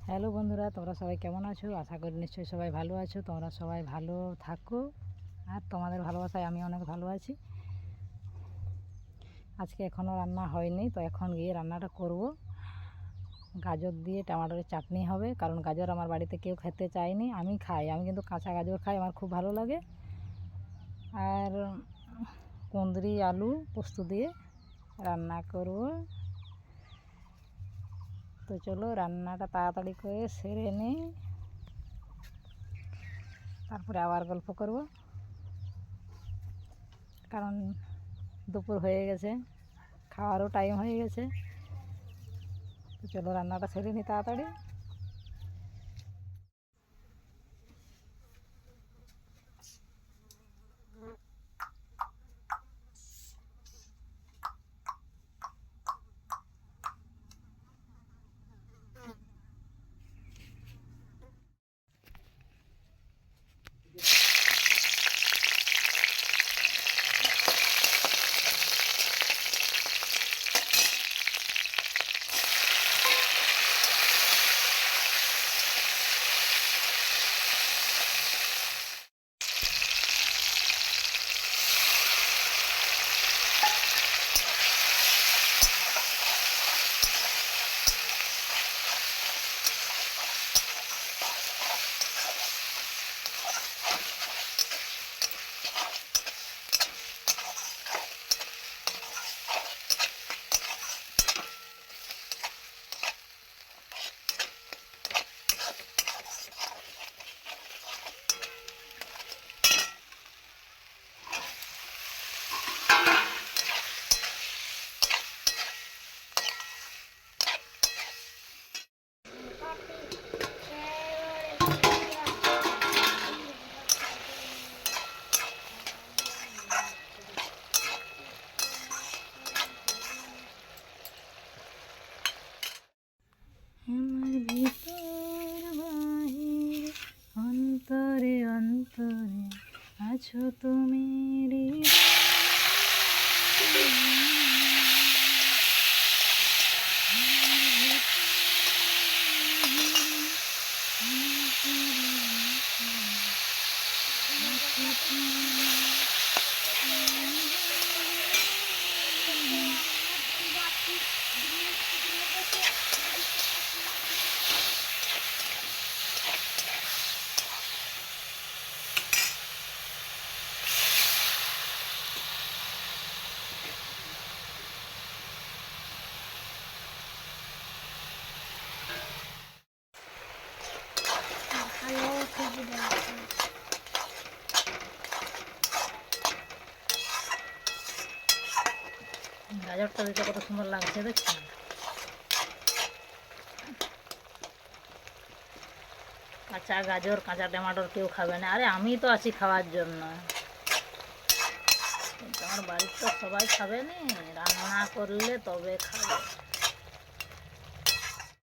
Hello বন্ধুরা, তোমরা সবাই কেমন আছো? আশা করি নিশ্চয়ই সবাই ভালো আছো। তোমরা সবাই ভালো থাকো, আর তোমাদের ভালোবাসায় আমি অনেক ভালো আছি। আজকে এখনও রান্না হয়নি, তো এখন গিয়ে রান্নাটা করব। গাজর দিয়ে টমেটোর চাটনি হবে, কারণ গাজর আমার বাড়িতে কেউ খেতে চায়নি। আমি খাই, আমি কিন্তু কাঁচা গাজর খাই, আমার খুব ভালো লাগে। আর কুঁদরি আলু পোস্ত দিয়ে রান্না করব। তো চলো রান্নাটা তাড়াতাড়ি করে সেরে নিই, তারপরে আবার গল্প করব, কারণ দুপুর হয়ে গেছে, খাওয়ারও টাইম হয়ে গেছে। তো চলো রান্নাটা সেরে নিই তাড়াতাড়ি। আমার ভিতর বাহিরে অন্তরে অন্তরে আছো তুমি গাজরটা দিতে কত সুন্দর লাগছে, দেখছো? কাঁচা গাজর কাঁচা টমেটোর কেউ খাবে না, আরে আমি তো আছি খাওয়ার জন্য, কিন্তু আমার বাড়ির তো সবাই খাবে না, রান্না করলে তবে খাবে।